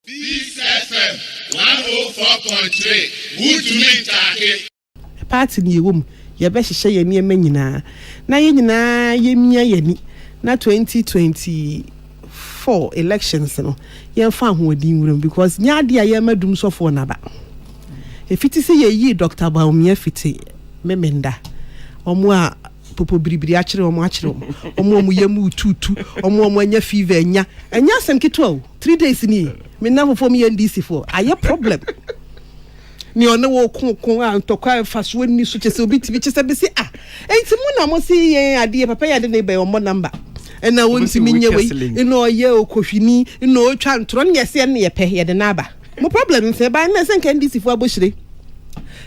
Peace FM 104.3. Good to meet you. Party ni wom ye be hihye ye niema nyina na ye nyina ye mia ye ni na 2024 elections no ye fa ho odin wurum because nya de ye madum sofo na ba e fiti se ye yi Dr. Bawumia fiti memenda omo a popo biribiri a kire omo ye mu tutu omo anya fever anya sem keto 3 days ni me na fofo me NDC for aye problem ni ona wo kun antokwa faso ni so chese obi tibi chese be se enti mu na mo si yen ade papa ya de ne be omo number na wonti minye we ino ye okohwini ino otwa ntro ne yese ne ye pe ye de na aba mo problem se ba na se nka NDC fo abohire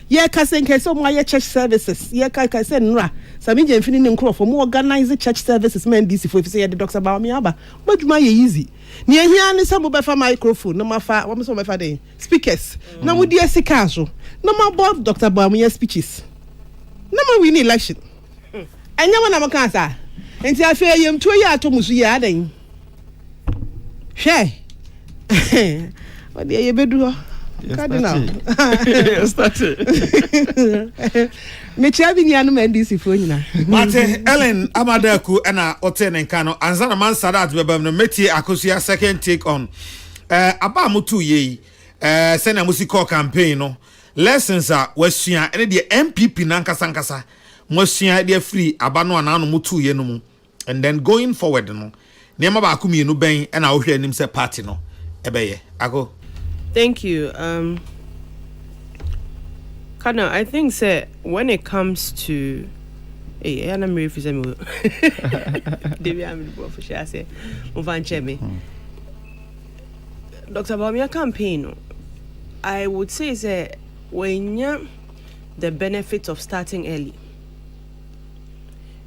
ye ka se nka so mo aye church services ye ka se nra sami je mfini ne nkrofo mo organize church services me NDC fo fi se ye de Dr. Bawumia aba badwuma ye easy ni ehia ni sabo be fa microphone no mafa wo so be fa den speakers na mo di esika so no ma bob Dr. Bawumia speeches na ma win election anya wana maka sa enti afi yem to ye atomusu ye adan hwe o de ye bedu ho cardinal start me chabi ni anu NDC fo nyina Mate Ellen Amadaku ena otene nka no anzana man sadat bebam no meti akosia second take on aba mutu ye sena musical campaign no lessons a wasua ene de MPP nankasa wasua de free aba no ana no mutu ye no mu and then going forward no niam ba akumi no ben ena wo hwe anim se party no ebeye ago. Thank you. Kana, I think say when it comes to I'm very Dr. Bawumia campaign, I would say that when you the benefit of starting early.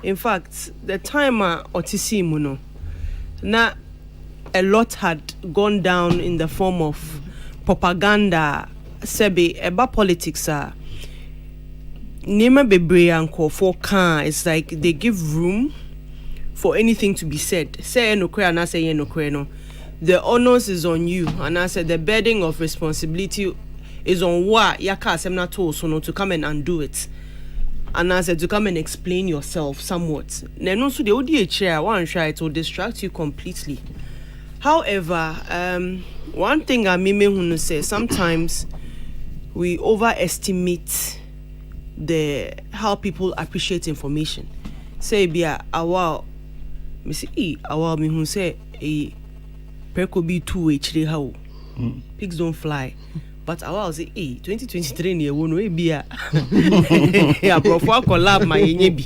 In fact, the time otisi muno na a lot had gone down in the form of propaganda, sebe eba politics Nima bebre anko for can it's like they give room for anything to be said. Say no kwe and I say no kwe no. The onus is on you and I said the burden of responsibility is on what yaka semna to so no to come and undo it. And I said to come and explain yourself somewhat. Then also the ODA chair one try to distract you completely. However, one thing I may say sometimes we overestimate how people appreciate information. Say bia awa me say awa me hu say perko be 2 hre how pigs don't fly. But awa say 2023 ne wo no e bia ya profile collab my enye bi.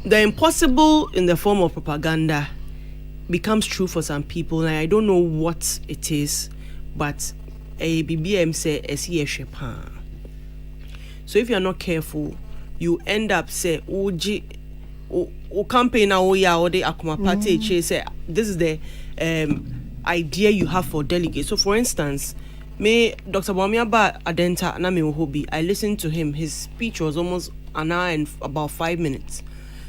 The impossible in the form of propaganda becomes true for some people, and I don't know what it is, but a BBM say shepa. So if you're not careful, you end up say oji o campaign na o ya o de akoma party say this is the idea you have for delegates. So for instance, me Dr. Bawumia ba adenta na me hobby. I listened to him. His speech was almost an hour and about 5 minutes.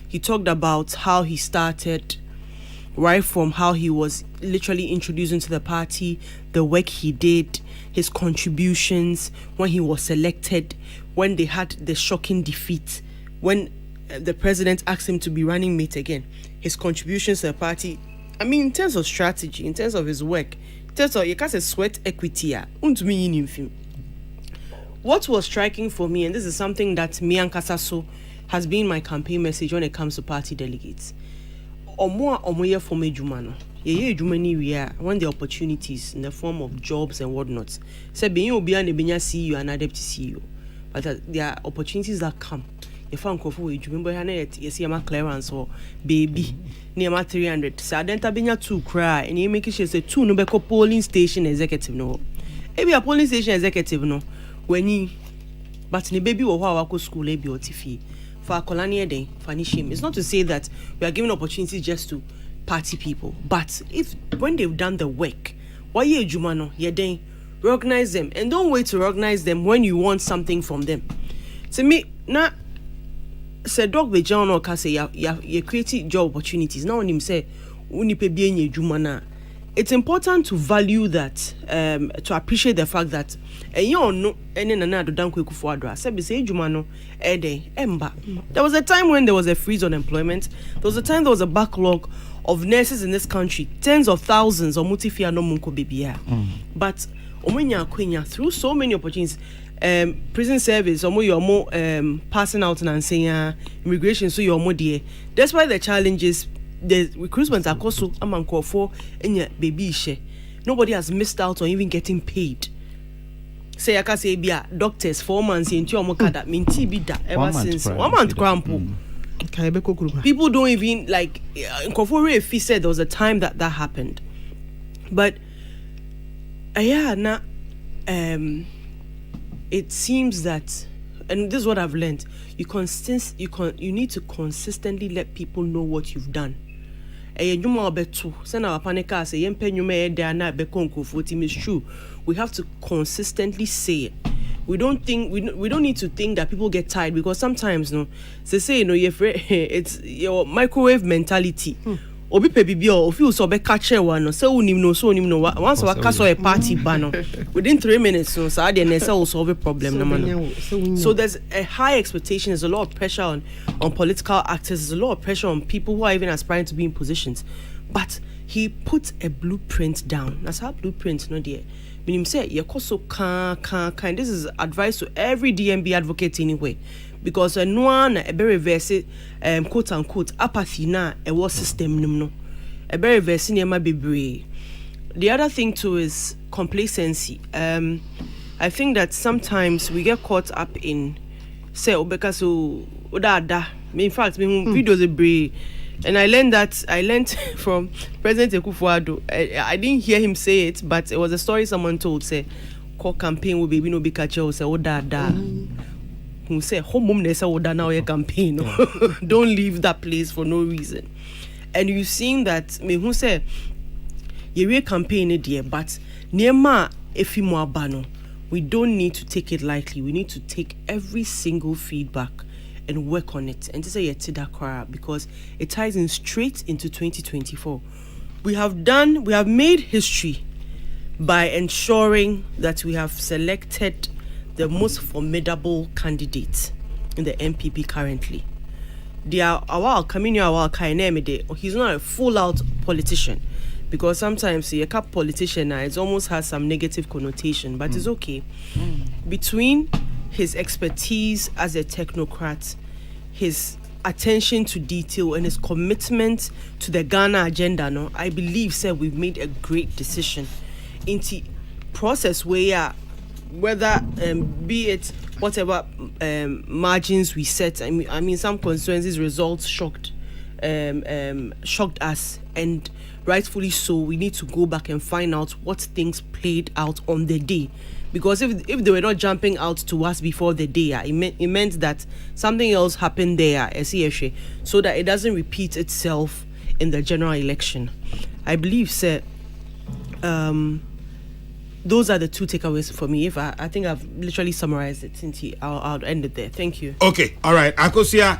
He talked about how he started, right from how he was literally introduced into the party, the work he did, his contributions, when he was selected, when they had the shocking defeat, when the president asked him to be running mate again, his contributions to the party. I mean, in terms of strategy, in terms of his work, in terms of, you can't say sweat equity, what was striking for me, and this is something that me and Kasaso has been my campaign message when it comes to party delegates. Omoye for me jumano. Ye jumani we are when the opportunities in the form of jobs and whatnot. Say being obi and benya CEO and deputy CEO. But there are opportunities that come. If I'm kofu we jumbo hana yes yama clearance or baby near 300. So adenta benya 2 cry and you make sure say 2 no beko polling station executive no. Ebi a polling station executive no when you but ni baby wo wa ko school ebi otifi. For Kolani Day, Fanishim. It's not to say that we are giving opportunities just to party people, but if when they've done the work, why you Jumano, you're then recognize them and don't wait to recognize them when you want something from them. To me, na say dog be John or say you create job opportunities. Now when him say uni pe bien ye Jumana, it's important to value that, to appreciate the fact that there was a time when there was a freeze on employment. There was a time there was a backlog of nurses in this country, tens of thousands of mutifia no munko bibia. But through so many opportunities, prison service, you're more passing out and saying immigration, so you're more dear. That's why the challenges, the recruitment are also among for in your baby share. Nobody has missed out on even getting paid. Say I can say be doctors 4 months into your mokada mean TB da ever since 1 month crampo. People don't even like if he said there was a time that happened. But it seems that, and this is what I've learned, you need to consistently let people know what you've done. It's true. We have to consistently say it. We don't need to think that people get tired, because sometimes they say it's your microwave mentality. Obi pebibi o feel so be catch one so unim no once we cast a party ban within 3 minutes so the next will solve a problem so there's a high expectation, there's a lot of pressure on political actors, there's a lot of pressure on people who are even aspiring to be in positions, but he put a blueprint down. That's how blueprint dear meaning say so kind. This is advice to every DMB advocate anyway, because no one a very verse quote unquote apathy na a war system no a very verse near be. The other thing too is complacency. I think that sometimes we get caught up in say obeka so oda in fact videos a brave. And I learned from President Ekufuado. I didn't hear him say it, but it was a story someone told. Say, call campaign will be no be catch or say oda who say home mum nesa oda now your campaign. Don't leave that place for no reason. And you've seen that me who say your campaign dear, but niema efimo abano. We don't need to take it lightly. We need to take every single feedback and work on it, and to say because it ties in straight into 2024. We have made history by ensuring that we have selected the most formidable candidate in the MPP currently. He's not a full-out politician, because sometimes a politician it almost has some negative connotation, but it's okay. Between his expertise as a technocrat, his attention to detail, and his commitment to the Ghana agenda, I believe we've made a great decision into process where whether be it whatever margins we set. I mean some constituencies results shocked us, and rightfully so. We need to go back and find out what things played out on the day. Because if they were not jumping out to us before the day, it meant that something else happened there, so that it doesn't repeat itself in the general election. I believe, those are the two takeaways for me. If I think I've literally summarized it, I'll end it there. Thank you. Okay, all right. Akosia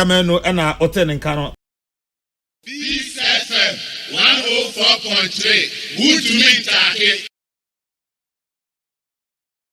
meno ena oten nkano. Peace FM 104.3. Good to meet you.